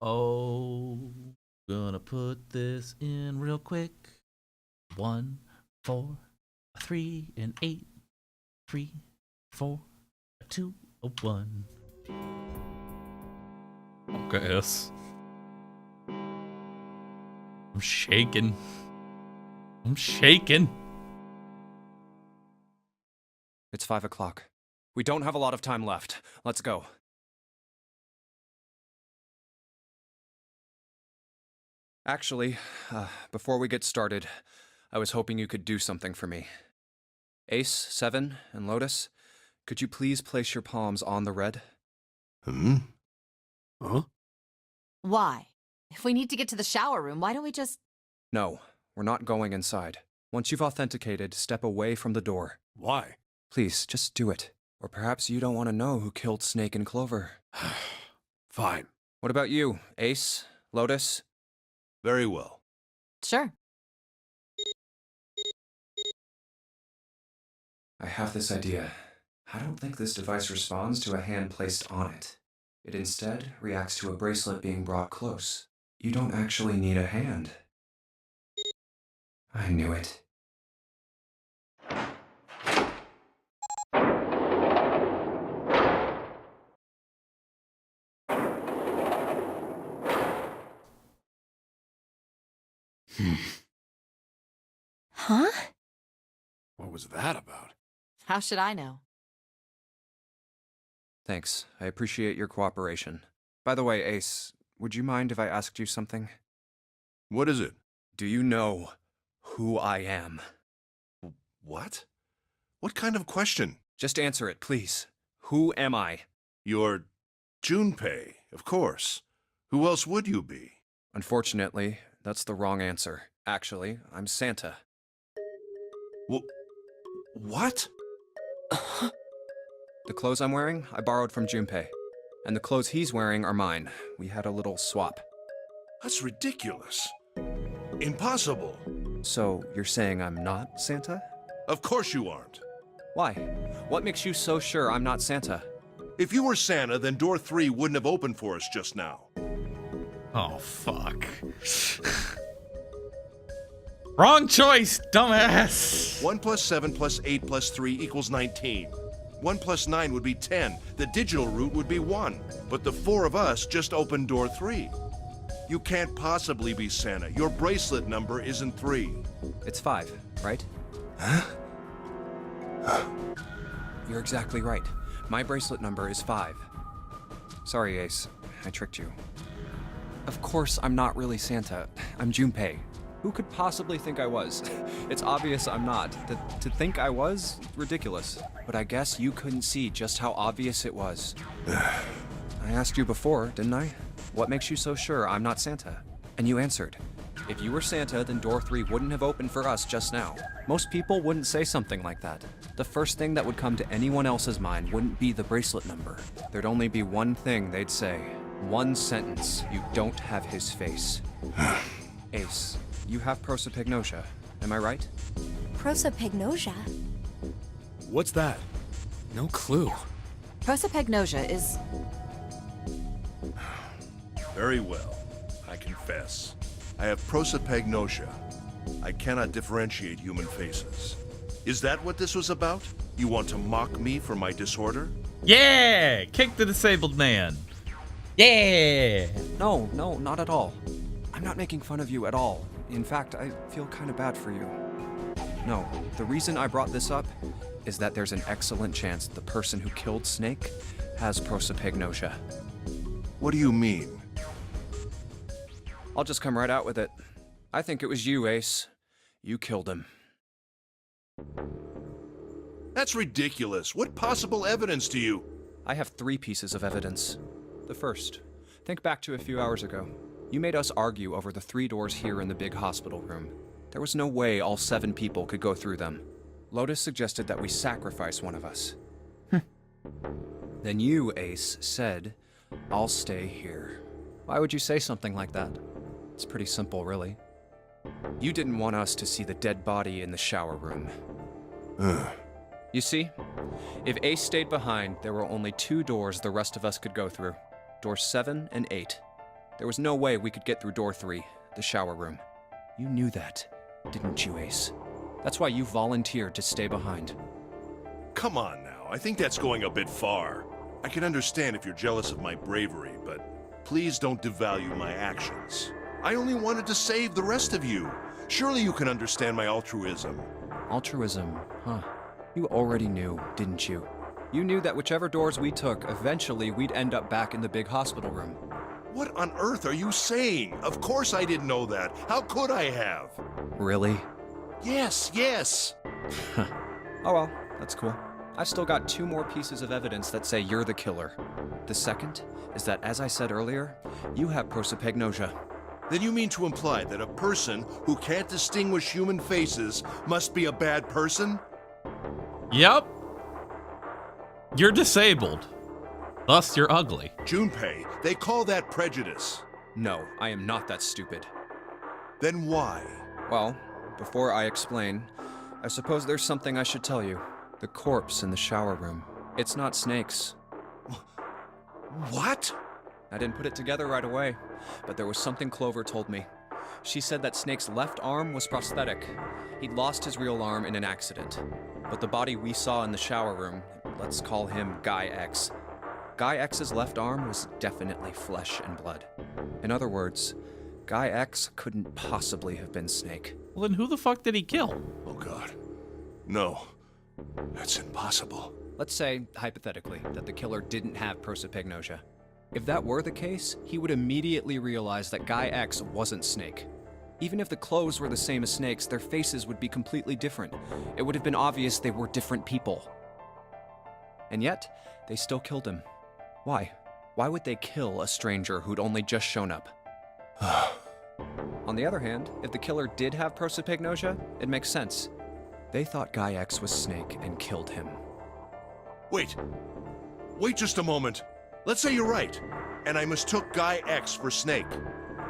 Oh, gonna put this in real quick. 1, 4, 3, and 8. 3, 4, 2, 1. Okay, yes. I'm shaking. It's 5 o'clock. We don't have a lot of time left. Let's go. Actually, before we get started, I was hoping you could do something for me. Ace, 7, and Lotus, could you please place your palms on the red? Huh? Why? If we need to get to the shower room, why don't we just... No, we're not going inside. Once you've authenticated, step away from the door. Why? Please, just do it. Or perhaps you don't want to know who killed Snake and Clover. Fine. What about you, Ace, Lotus? Very well. Sure. I have this idea. I don't think this device responds to a hand placed on it. It instead reacts to a bracelet being brought close. You don't actually need a hand. I knew it. Huh? What was that about? How should I know? Thanks. I appreciate your cooperation. By the way, Ace, would you mind if I asked you something? What is it? Do you know who I am? What? What kind of question? Just answer it, please. Who am I? You're Junpei, of course. Who else would you be? Unfortunately, that's the wrong answer. Actually, I'm Santa. What? The clothes I'm wearing, I borrowed from Junpei. And the clothes he's wearing are mine. We had a little swap. That's ridiculous. Impossible. So, you're saying I'm not Santa? Of course you aren't. Why? What makes you so sure I'm not Santa? If you were Santa, then door 3 wouldn't have opened for us just now. Oh, fuck. Wrong choice, dumbass. 1 plus 7 plus 8 plus 3 equals 19. 1 plus 9 would be 10. The digital route would be 1. But the 4 of us just opened door 3. You can't possibly be Santa. Your bracelet number isn't 3. It's 5, right? Huh? You're exactly right. My bracelet number is 5. Sorry, Ace. I tricked you. Of course, I'm not really Santa. I'm Junpei. Who could possibly think I was? It's obvious I'm not. To think I was? Ridiculous. But I guess you couldn't see just how obvious it was. I asked you before, didn't I? What makes you so sure I'm not Santa? And you answered. If you were Santa, then door 3 wouldn't have opened for us just now. Most people wouldn't say something like that. The first thing that would come to anyone else's mind wouldn't be the bracelet number. There'd only be one thing they'd say. One sentence. You don't have his face. Ace, you have prosopagnosia, am I right? Prosopagnosia? What's that? No clue. Prosopagnosia is... Very well. I confess. I have prosopagnosia. I cannot differentiate human faces. Is that what this was about? You want to mock me for my disorder? Yeah! Kick the disabled man. Yeah! No, not at all. I'm not making fun of you at all. In fact, I feel kind of bad for you. No, the reason I brought this up is that there's an excellent chance the person who killed Snake has prosopagnosia. What do you mean? I'll just come right out with it. I think it was you, Ace. You killed him. That's ridiculous. What possible evidence do you... I have 3 pieces of evidence. The first, think back to a few hours ago. You made us argue over the 3 doors here in the big hospital room. There was no way all 7 people could go through them. Lotus suggested that we sacrifice one of us. Then you, Ace, said, I'll stay here. Why would you say something like that? It's pretty simple, really. You didn't want us to see the dead body in the shower room. You see, if Ace stayed behind, there were only 2 doors the rest of us could go through. Doors 7 and 8. There was no way we could get through door 3, the shower room. You knew that, didn't you, Ace? That's why you volunteered to stay behind. Come on now, I think that's going a bit far. I can understand if you're jealous of my bravery, but please don't devalue my actions. I only wanted to save the rest of you. Surely you can understand my altruism. Altruism, huh? You already knew, didn't you? You knew that whichever doors we took, eventually we'd end up back in the big hospital room. What on earth are you saying? Of course I didn't know that. How could I have? Really? Yes. Oh well, that's cool. I've still got 2 more pieces of evidence that say you're the killer. The second is that, as I said earlier, you have prosopagnosia. Then you mean to imply that a person who can't distinguish human faces must be a bad person? Yep. You're disabled. Thus, you're ugly. Junpei, they call that prejudice. No, I am not that stupid. Then why? Well, before I explain, I suppose there's something I should tell you. The corpse in the shower room. It's not Snake's. What? I didn't put it together right away, but there was something Clover told me. She said that Snake's left arm was prosthetic. He'd lost his real arm in an accident. But the body we saw in the shower room, let's call him Guy X. Guy X's left arm was definitely flesh and blood. In other words, Guy X couldn't possibly have been Snake. Well, then who the fuck did he kill? Oh God. No. That's impossible. Let's say, hypothetically, that the killer didn't have prosopagnosia. If that were the case, he would immediately realize that Guy X wasn't Snake. Even if the clothes were the same as Snake's, their faces would be completely different. It would have been obvious they were different people. And yet, they still killed him. Why? Why would they kill a stranger who'd only just shown up? On the other hand, if the killer did have prosopagnosia, it makes sense. They thought Guy X was Snake and killed him. Wait just a moment. Let's say you're right, and I mistook Guy X for Snake.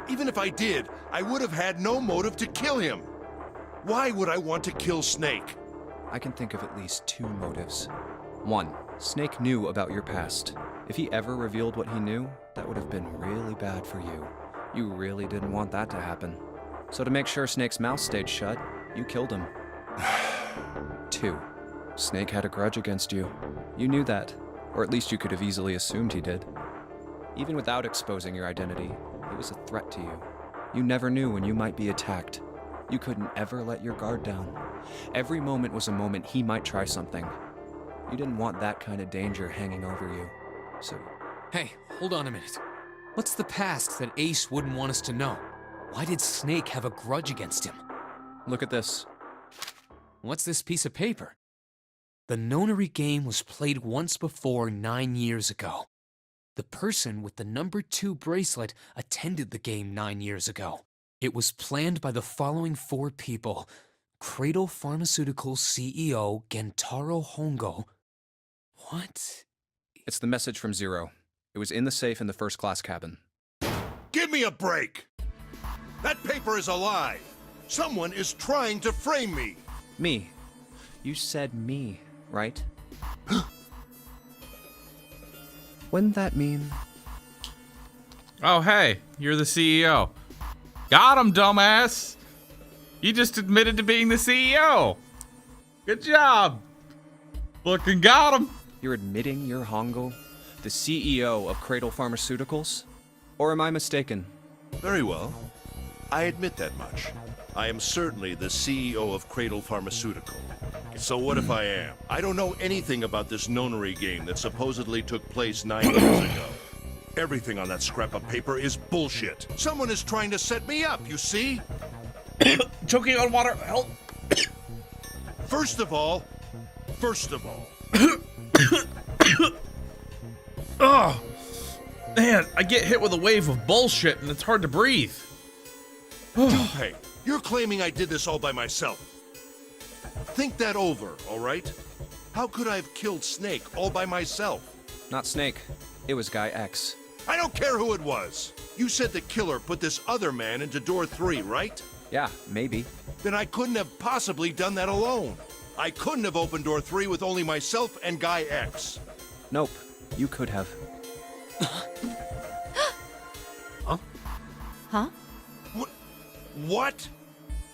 Even if I did, I would have had no motive to kill him. Why would I want to kill Snake? I can think of at least 2 motives. 1, Snake knew about your past. If he ever revealed what he knew, that would have been really bad for you. You really didn't want that to happen. So to make sure Snake's mouth stayed shut, you killed him. 2, Snake had a grudge against you. You knew that, or at least you could have easily assumed he did. Even without exposing your identity, he was a threat to you. You never knew when you might be attacked. You couldn't ever let your guard down. Every moment was a moment he might try something. You didn't want that kind of danger hanging over you. So, Hey, hold on a minute. What's the past that Ace wouldn't want us to know? Why did Snake have a grudge against him? look at this. What's this piece of paper? The nonary game was played once before 9 years ago. The person with the number 2 bracelet attended the game 9 years ago. It was planned by the following 4 people: Cradle Pharmaceuticals CEO Gentaro Hongo. What? It's the message from Zero. It was in the safe in the first class cabin. Give me a break! That paper is a lie! Someone is trying to frame me! Me. You said me, right? Wouldn't that mean... Oh, hey, you're the CEO. Got him, dumbass! You just admitted to being the CEO. Good job. Fucking got him. You're admitting you're Hongo, the CEO of Cradle Pharmaceuticals? Or am I mistaken? Very well. I admit that much. I am certainly the CEO of Cradle Pharmaceutical. So what if I am? I don't know anything about this nonary game that supposedly took place 9 years ago. Everything on that scrap of paper is bullshit. Someone is trying to set me up, you see? Choking on water. Help. First of all... Oh, man, I get hit with a wave of bullshit and it's hard to breathe. Junpei, you're claiming I did this all by myself. Think that over, all right? How could I have killed Snake all by myself? Not Snake. It was Guy X. I don't care who it was. You said the killer put this other man into door 3, right? Yeah, maybe. Then I couldn't have possibly done that alone. I couldn't have opened door 3 with only myself and Guy X. Nope. You could have. Huh? What?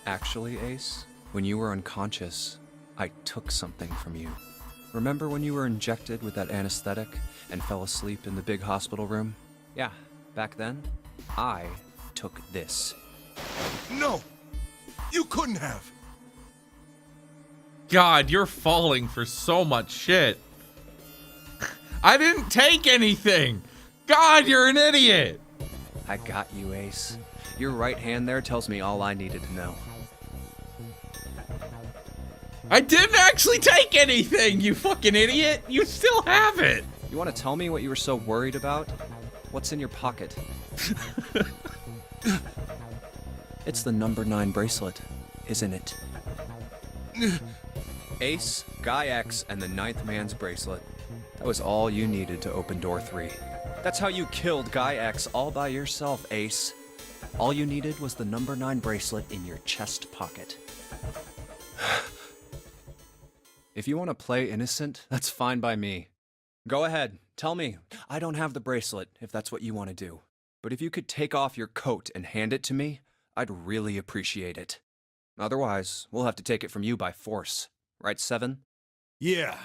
Actually, Ace, when you were unconscious, I took something from you. Remember when you were injected with that anesthetic and fell asleep in the big hospital room? Yeah, back then, I took this. No! You couldn't have! God, you're falling for so much shit. I didn't take anything. God, you're an idiot. I got you, Ace. Your right hand there tells me all I needed to know. I didn't actually take anything, you fucking idiot. You still have it. You want to tell me what you were so worried about? What's in your pocket? It's the number 9 bracelet, isn't it? Ace, Guy X, and the 9th man's bracelet. That was all you needed to open door 3. That's how you killed Guy X all by yourself, Ace. All you needed was the number 9 bracelet in your chest pocket. If you want to play innocent, that's fine by me. Go ahead, tell me. I don't have the bracelet, if that's what you want to do. But if you could take off your coat and hand it to me, I'd really appreciate it. Otherwise, we'll have to take it from you by force. Right, Seven? Yeah,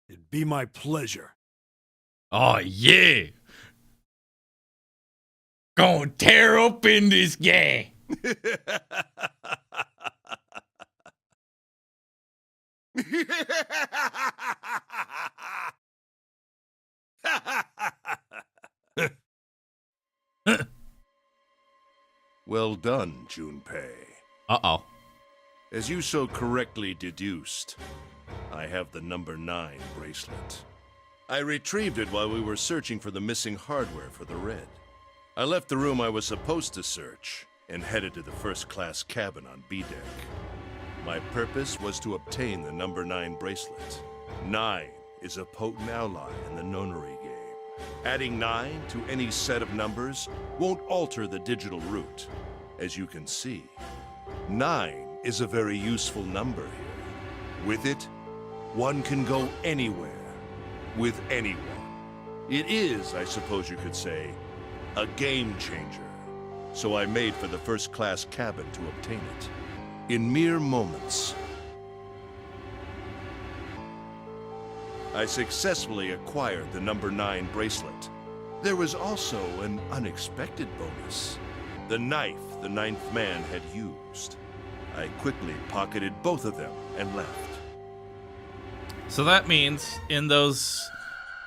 it'd be my pleasure. Oh, yeah. Gonna tear up in this game. Well done, Junpei. Uh-oh. As you so correctly deduced, I have the number 9 bracelet. I retrieved it while we were searching for the missing hardware for the Red. I left the room I was supposed to search and headed to the first-class cabin on B deck. My purpose was to obtain the number 9 bracelet. 9 is a potent ally in the nonary game. Adding 9 to any set of numbers won't alter the digital root. As you can see, 9 is a very useful number here. With it, one can go anywhere, with anyone. It is, I suppose you could say, a game changer. So I made for the first-class cabin to obtain it. In mere moments, I successfully acquired the number 9 bracelet. There was also an unexpected bonus. The knife the 9th man had used. I quickly pocketed both of them and left. So that means in those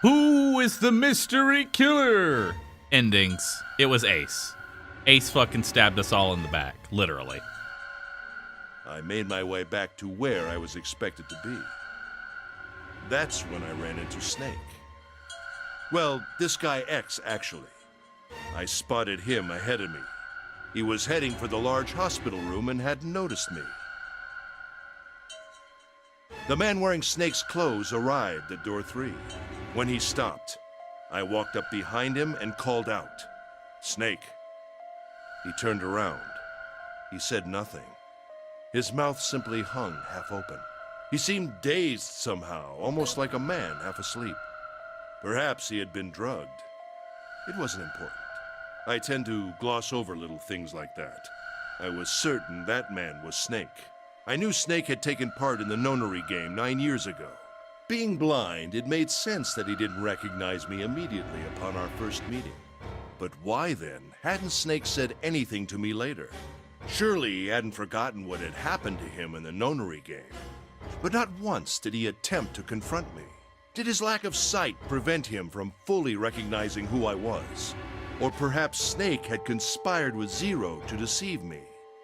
"Who is the mystery killer?" endings, it was Ace. Ace fucking stabbed us all in the back, literally. I made my way back to where I was expected to be. That's when I ran into Snake. Well, this guy X, actually. I spotted him ahead of me. He was heading for the large hospital room and hadn't noticed me. The man wearing Snake's clothes arrived at door 3. When he stopped, I walked up behind him and called out, "Snake." He turned around. He said nothing. His mouth simply hung half open. He seemed dazed somehow, almost like a man half asleep. Perhaps he had been drugged. It wasn't important. I tend to gloss over little things like that. I was certain that man was Snake. I knew Snake had taken part in the nonary game 9 years ago. Being blind, it made sense that he didn't recognize me immediately upon our first meeting. But why then hadn't Snake said anything to me later? Surely he hadn't forgotten what had happened to him in the nonary game. But not once did he attempt to confront me. Did his lack of sight prevent him from fully recognizing who I was? Or perhaps Snake had conspired with Zero to deceive me.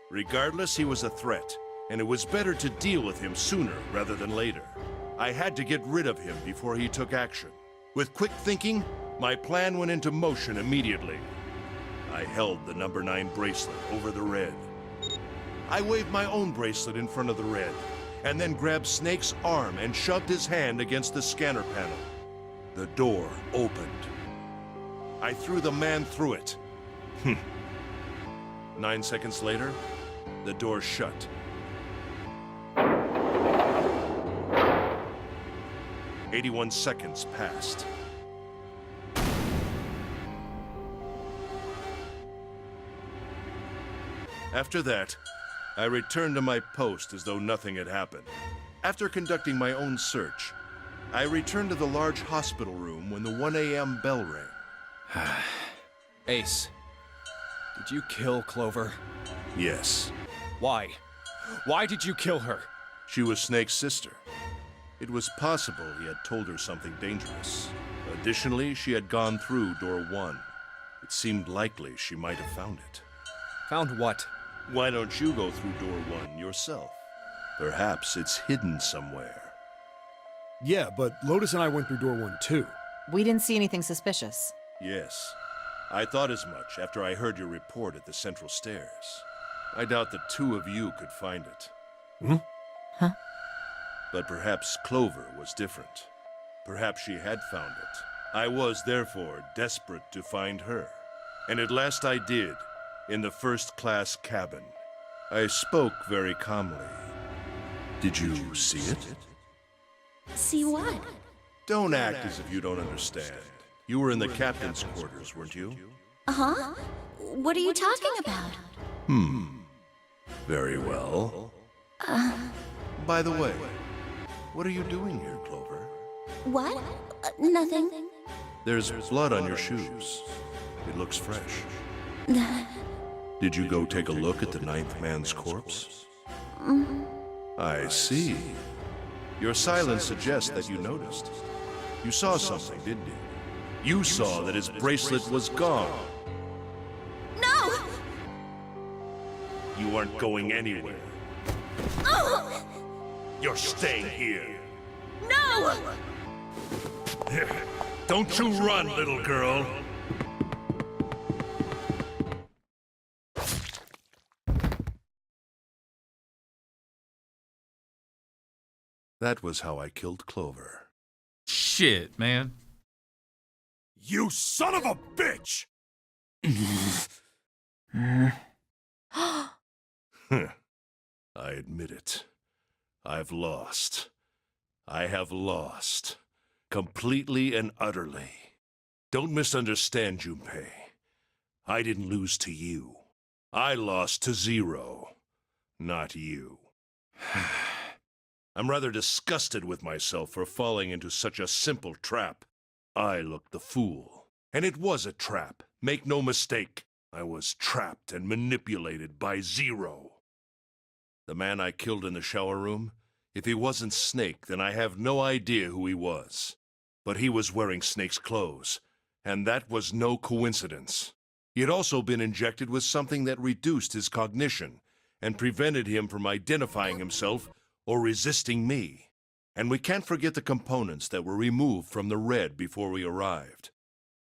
Regardless, he was a threat, and it was better to deal with him sooner rather than later. I had to get rid of him before he took action. With quick thinking, my plan went into motion immediately. I held the number 9 bracelet over the Red. I waved my own bracelet in front of the Red, and then grabbed Snake's arm and shoved his hand against the scanner panel. The door opened. I threw the man through it. 9 seconds later, the door shut. "81 seconds passed. After that, I returned to my post as though nothing had happened. After conducting my own search, I returned to the large hospital room when the 1 a.m. bell rang. Ace, did you kill Clover? Yes, Why? Why did you kill her? she was Snake's sister. It was possible he had told her something dangerous. Additionally, she had gone through door 1. It seemed likely she might have found it. Found what? Why don't you go through door 1 yourself? Perhaps it's hidden somewhere. Yeah, but Lotus and I went through door 1 too. We didn't see anything suspicious. Yes, I thought as much after I heard your report at the central stairs. I doubt the two of you could find it. Hmm? Huh? But perhaps Clover was different. Perhaps she had found it. I was, therefore, desperate to find her. And at last I did, in the first-class cabin. I spoke very calmly. Did you see it? See what? Don't act as if you don't understand. You were in the captain's quarters, weren't you? Uh-huh. What are you talking about? Very well. By the way, what are you doing here, Clover? What? Nothing. There's blood on your shoes. It looks fresh. Did you go take a look at the 9th man's corpse? I see. Your silence suggests that you noticed. You saw something, didn't you? You saw that his bracelet was gone. No! You aren't going anywhere. Oh! You're staying here. No! Don't you run, little girl. That was how I killed Clover. Shit, man. You son of a bitch! I admit it. I've lost. I have lost. Completely and utterly. Don't misunderstand, Junpei. I didn't lose to you. I lost to Zero. Not you. I'm rather disgusted with myself for falling into such a simple trap. I looked the fool. And it was a trap. Make no mistake. I was trapped and manipulated by Zero. The man I killed in the shower room, if he wasn't Snake, then I have no idea who he was. But he was wearing Snake's clothes, and that was no coincidence. He had also been injected with something that reduced his cognition and prevented him from identifying himself or resisting me. And we can't forget the components that were removed from the red before we arrived.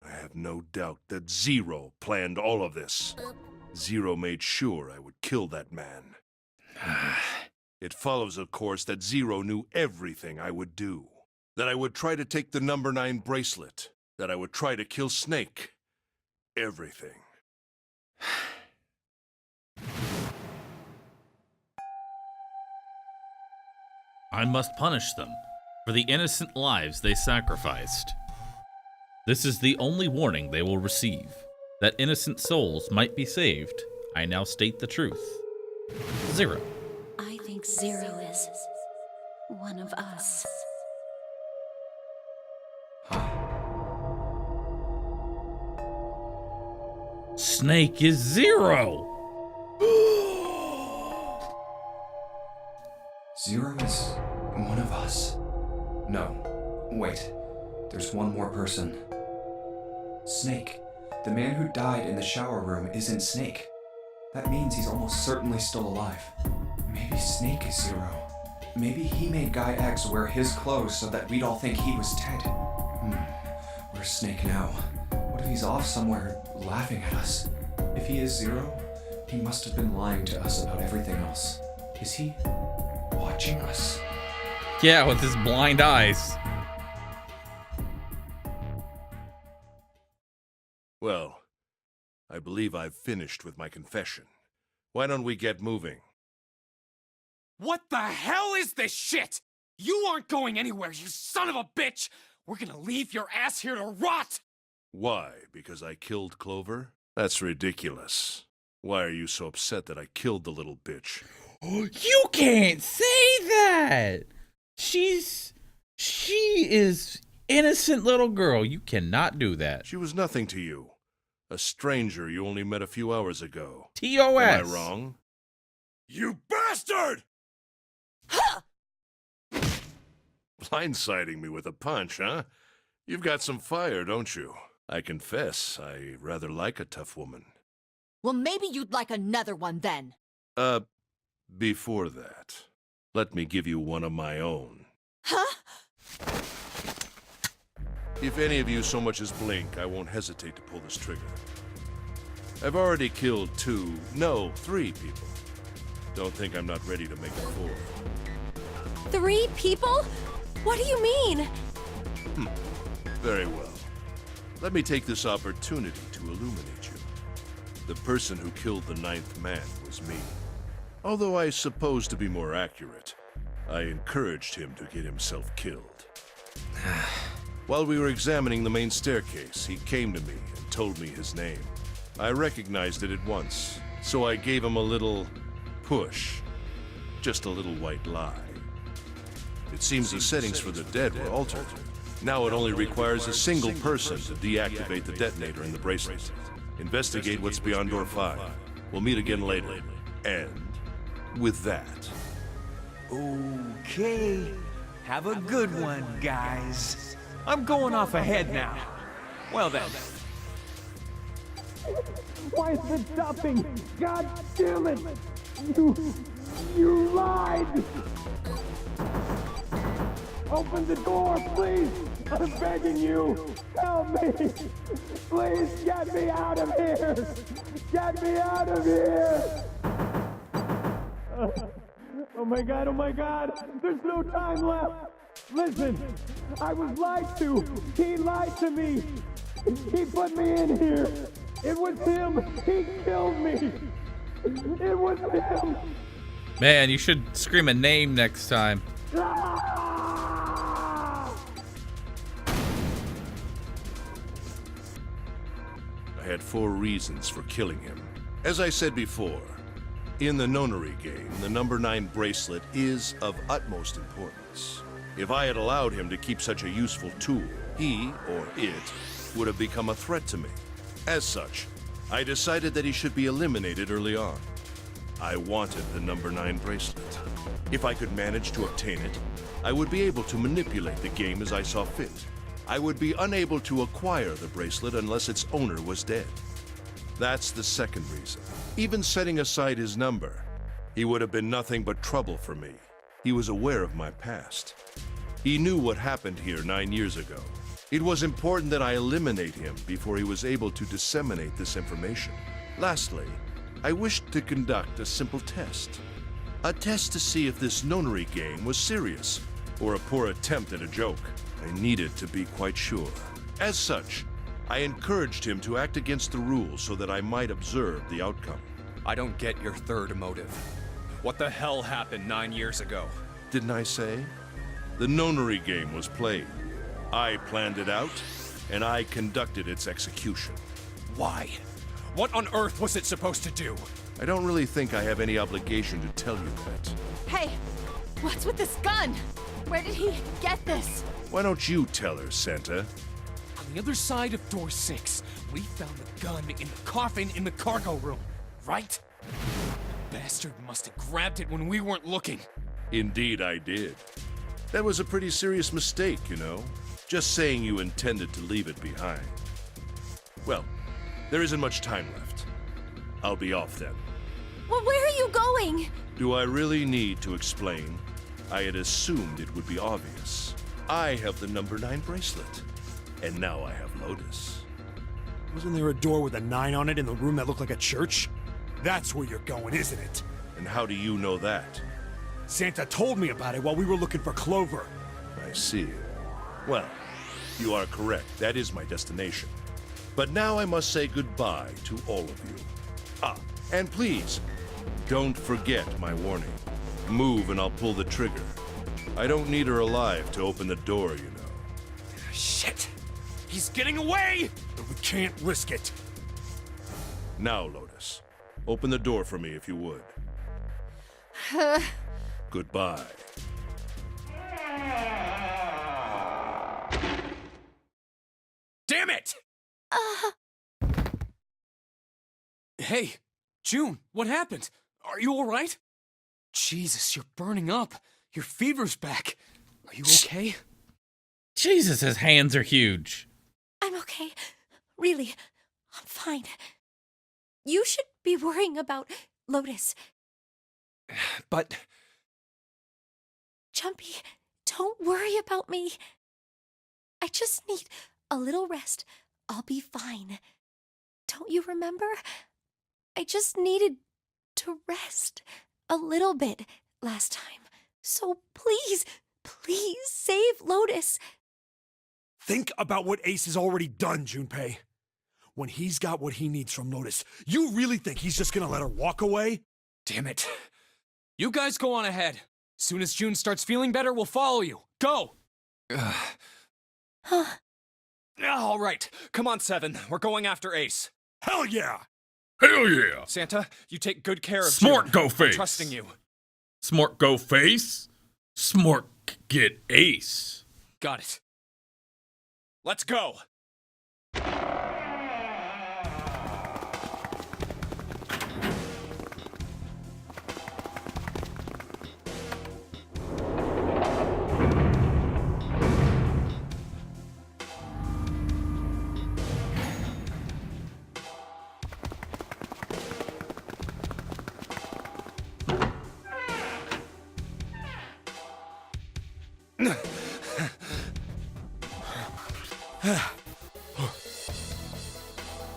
I have no doubt that Zero planned all of this. Zero made sure I would kill that man. It follows, of course, that Zero knew everything I would do. That I would try to take the number 9 bracelet. That I would try to kill Snake. Everything. I must punish them for the innocent lives they sacrificed. This is the only warning they will receive. That innocent souls might be saved. I now state the truth. Zero. I think Zero is one of us. Snake is Zero! Zero is one of us. No, wait. There's one more person. Snake. The man who died in the shower room isn't Snake. That means he's almost certainly still alive. Maybe Snake is Zero. Maybe he made Guy X wear his clothes so that we'd all think he was dead. Where's Snake now? What if he's off somewhere laughing at us? If he is Zero, he must have been lying to us about everything else. Is he watching us? Yeah, with his blind eyes. Well, I believe I've finished with my confession. Why don't we get moving? What the hell is this shit? You aren't going anywhere, you son of a bitch! We're gonna leave your ass here to rot! Why? Because I killed Clover? That's ridiculous. Why are you so upset that I killed the little bitch? You can't say that. She is innocent little girl. You cannot do that. She was nothing to you. A stranger you only met a few hours ago. TOS. Am I wrong? You bastard! Blindsiding me with a punch, huh? You've got some fire, don't you? I confess, I rather like a tough woman. Well, maybe you'd like another one then. Before that, let me give you one of my own. Huh? If any of you so much as blink, I won't hesitate to pull this trigger. I've already killed 3 people. Don't think I'm not ready to make it 4. 3 people? What do you mean? Very well. Let me take this opportunity to illuminate you. The person who killed the 9th man was me. Although I suppose to be more accurate, I encouraged him to get himself killed. While we were examining the main staircase, he came to me and told me his name. I recognized it at once, so I gave him a little push. Just a little white lie. It seems the settings for the dead were altered. Now it only requires a single person to deactivate the detonator in the bracelet. Investigate what's beyond door 5. We'll meet again later. And with that... Okay. Have a good one, guys. I'm going off ahead now. Well then. Why is it stopping? God damn it! You lied! Open the door, please! I'm begging you! Help me! Please get me out of here! Get me out of here! Oh my god! There's no time left! Listen! I was lied to! He lied to me! He put me in here! It was him! He killed me! It was him! Man, you should scream a name next time. I had 4 reasons for killing him. As I said before, in the nonary game, the number 9 bracelet is of utmost importance. If I had allowed him to keep such a useful tool, he, or it, would have become a threat to me. As such, I decided that he should be eliminated early on. I wanted the number 9 bracelet. If I could manage to obtain it, I would be able to manipulate the game as I saw fit. I would be unable to acquire the bracelet unless its owner was dead. That's the second reason. Even setting aside his number, he would have been nothing but trouble for me. He was aware of my past. He knew what happened here 9 years ago. It was important that I eliminate him before he was able to disseminate this information. Lastly, I wished to conduct a simple test. A test to see if this nonary game was serious, or a poor attempt at a joke. I needed to be quite sure. As such, I encouraged him to act against the rules so that I might observe the outcome. I don't get your third motive. What the hell happened 9 years ago? Didn't I say? The nonary game was played. I planned it out, and I conducted its execution. Why? What on earth was it supposed to do? I don't really think I have any obligation to tell you that. Hey, what's with this gun? Where did he get this? Why don't you tell her, Santa? On the other side of door 6, we found the gun in the coffin in the cargo room, right? The bastard must have grabbed it when we weren't looking. Indeed I did. That was a pretty serious mistake, you know. Just saying you intended to leave it behind. Well, there isn't much time left. I'll be off then. Well, where are you going? Do I really need to explain? I had assumed it would be obvious. I have the number 9 bracelet. And now I have Lotus. Wasn't there a door with a 9 on it in the room that looked like a church? That's where you're going, isn't it? And how do you know that? Santa told me about it while we were looking for Clover. I see. Well, you are correct. That is my destination. But now I must say goodbye to all of you. And please, don't forget my warning. Move and I'll pull the trigger. I don't need her alive to open the door, you know. Shit! He's getting away! But we can't risk it. Now, Lotus, Open the door for me if you would. Goodbye. Damn it! Hey, June, what happened? Are you alright? Jesus, you're burning up. Your fever's back. Are you okay? Jesus, his hands are huge. I'm okay. Really, I'm fine. You should be worrying about Lotus. But... Jumpy, don't worry about me. I just need a little rest. I'll be fine. Don't you remember? I just needed to rest a little bit last time. So please, please save Lotus. Think about what Ace has already done, Junpei. When he's got what he needs from Lotus, you really think he's just gonna let her walk away? Damn it. You guys go on ahead. Soon as June starts feeling better, we'll follow you. Go! Huh? All right, come on, Seven. We're going after Ace. Hell yeah! Hell yeah! Santa, you take good care of Smart June. go I'm face. trusting you. Smart go face. Smart get Ace. Got it. Let's go.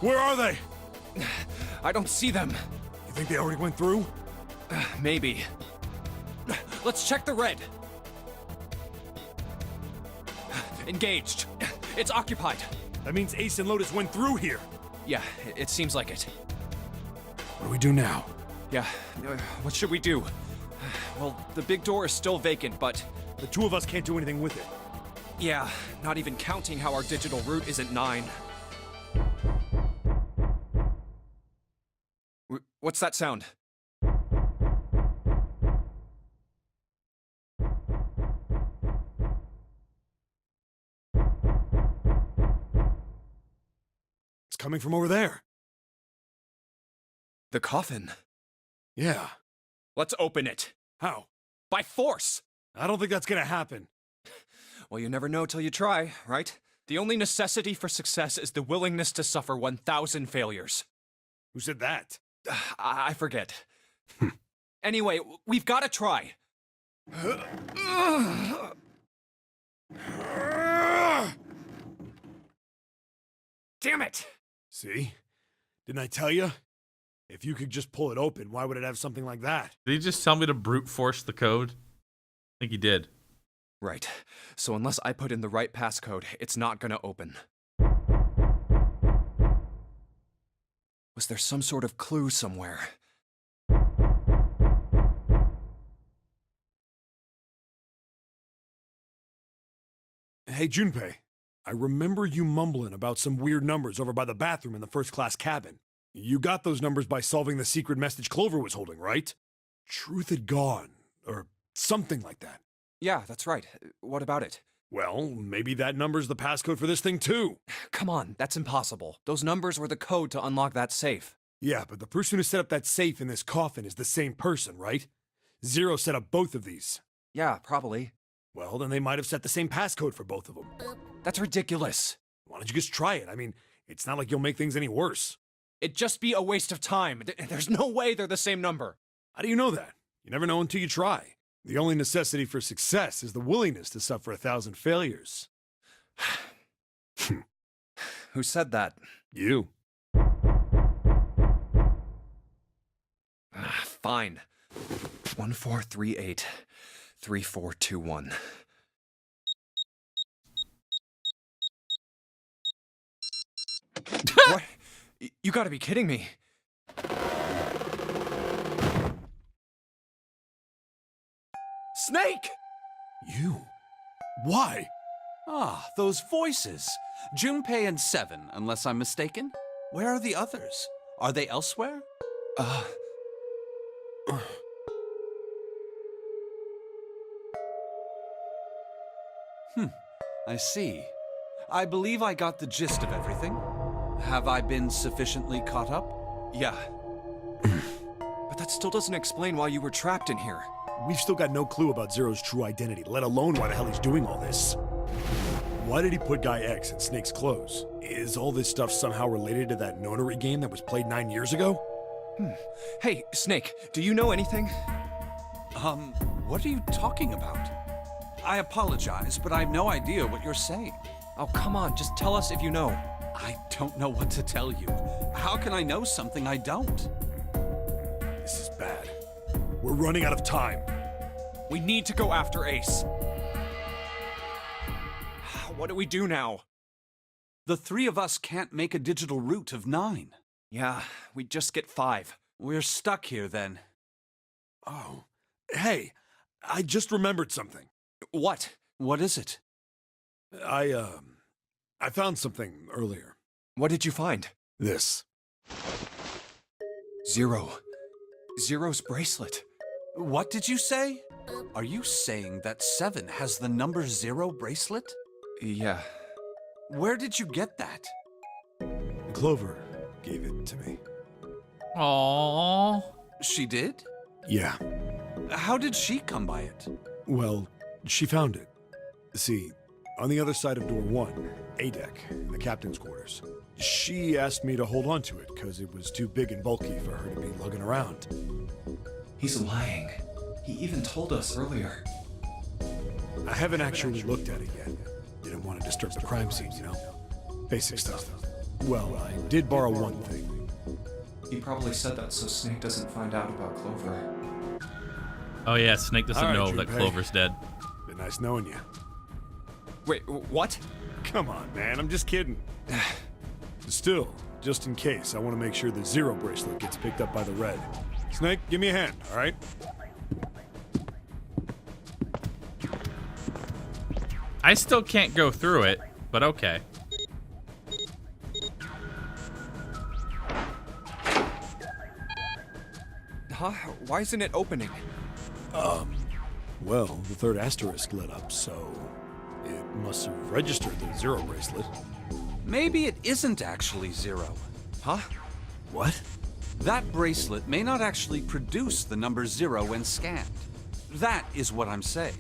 Where are they? I don't see them. You think they already went through? Maybe. Let's check the red. Engaged. It's occupied. That means Ace and Lotus went through here. Yeah, it seems like it. What do we do now? Yeah, what should we do? Well, the big door is still vacant, but... The two of us can't do anything with it. Yeah, not even counting how our digital route isn't 9. What's that sound? It's coming from over there. The coffin. Yeah. Let's open it. How? By force! I don't think that's gonna happen. Well, you never know till you try, right? The only necessity for success is the willingness to suffer 1,000 failures. Who said that? I forget. Anyway, we've got to try. Damn it! See? Didn't I tell you? If you could just pull it open, why would it have something like that? Did he just tell me to brute force the code? I think he did. Right. So unless I put in the right passcode, it's not gonna open. Was there some sort of clue somewhere? Hey, Junpei. I remember you mumbling about some weird numbers over by the bathroom in the first-class cabin. You got those numbers by solving the secret message Clover was holding, right? Truth had gone, or something like that. Yeah, that's right. What about it? Well, maybe that number's the passcode for this thing, too. Come on, that's impossible. Those numbers were the code to unlock that safe. Yeah, but the person who set up that safe in this coffin is the same person, right? Zero set up both of these. Yeah, probably. Well, then they might have set the same passcode for both of them. That's ridiculous. Why don't you just try it? I mean, it's not like you'll make things any worse. It'd just be a waste of time. There's no way they're the same number. How do you know that? You never know until you try. The only necessity for success is the willingness to suffer 1,000 failures. Who said that? You. Fine. 1438 3421. What? You gotta be kidding me. Snake! You? Why? Ah, those voices. Junpei and Seven, unless I'm mistaken. Where are the others? Are they elsewhere? I see. I believe I got the gist of everything. Have I been sufficiently caught up? Yeah. But that still doesn't explain why you were trapped in here. We've still got no clue about Zero's true identity, let alone why the hell he's doing all this. Why did he put Guy X in Snake's clothes? Is all this stuff somehow related to that nonary game that was played 9 years ago? Hey, Snake, do you know anything? What are you talking about? I apologize, but I have no idea what you're saying. Oh, come on, just tell us if you know. I don't know what to tell you. How can I know something I don't? This is bad. We're running out of time. We need to go after Ace. What do we do now? The three of us can't make a digital route of 9. Yeah, we just get 5. We're stuck here then. Oh. Hey, I just remembered something. What? What is it? I found something earlier. What did you find? This. Zero. Zero's bracelet. What did you say? Are you saying that 7 has the number 0 bracelet? Yeah. Where did you get that? Clover gave it to me. Aww. She did? Yeah. How did she come by it? Well, she found it. See, on the other side of door 1, A deck, in the captain's quarters. She asked me to hold on to it because it was too big and bulky for her to be lugging around. He's lying. He even told us earlier. I haven't actually looked at it yet. Didn't want to disturb the crime scene, you know? Basic stuff. Well, I did borrow one thing. He probably said that so Snake doesn't find out about Clover. Oh yeah, Snake doesn't All right, know that Junpei. Clover's dead. Been nice knowing you. Wait, what? Come on, man, I'm just kidding. Still, just in case, I want to make sure the 0 bracelet gets picked up by the red. Snake, give me a hand, all right? I still can't go through it, but okay. Huh? Why isn't it opening? Well, the third asterisk lit up, so it must have registered the 0 bracelet. Maybe it isn't actually 0. Huh? What? That bracelet may not actually produce the number 0 when scanned. That is what I'm saying.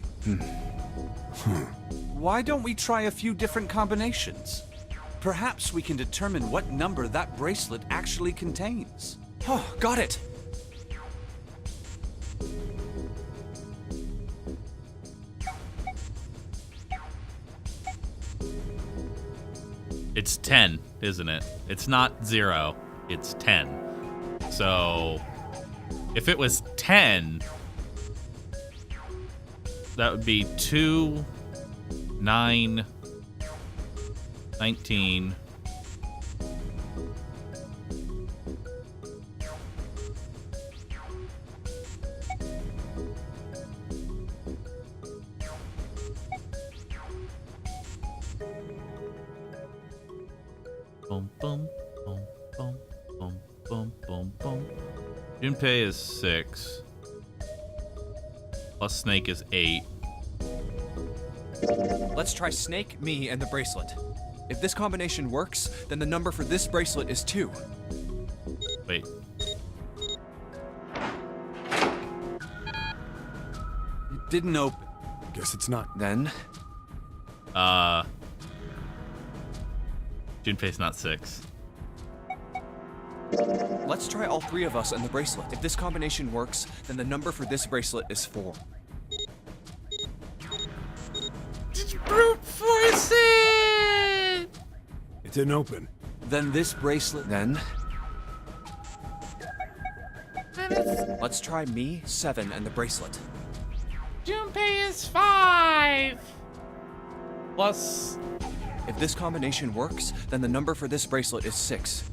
Why don't we try a few different combinations? Perhaps we can determine what number that bracelet actually contains. Oh, got it! It's 10, isn't it? It's not 0, it's 10. So, if it was 10, that would be 2, 9, 19. Boom, boom, boom, boom, boom, boom, boom, boom. Junpei is 6. Plus Snake is 8. Let's try Snake, me, and the bracelet. If this combination works, then the number for this bracelet is 2. Wait. It didn't open. Guess it's not. Then? Junpei's not 6. Let's try all 3 of us and the bracelet. If this combination works, then the number for this bracelet is 4. Brute force it! It didn't open. Then this bracelet. Then? Let's try me, 7, and the bracelet. Junpei is 5. Plus. If this combination works, then the number for this bracelet is 6.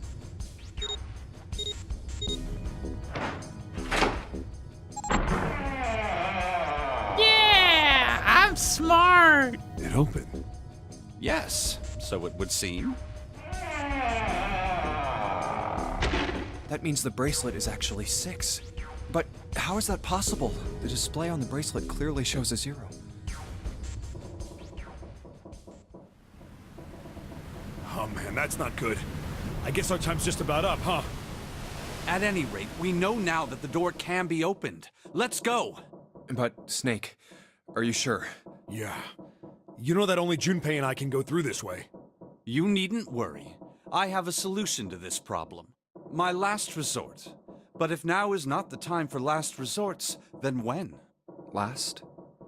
Yeah, I'm smart. It opened. Yes, so it would seem. That means the bracelet is actually 6. But how is that possible? The display on the bracelet clearly shows a 0. Oh man, that's not good. I guess our time's just about up, huh? At any rate, we know now that the door can be opened. Let's go! But, Snake, are you sure? Yeah. You know that only Junpei and I can go through this way. You needn't worry. I have a solution to this problem. My last resort. But if now is not the time for last resorts, then when? Last?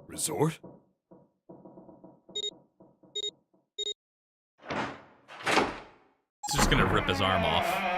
Resort? It's just gonna rip his arm off.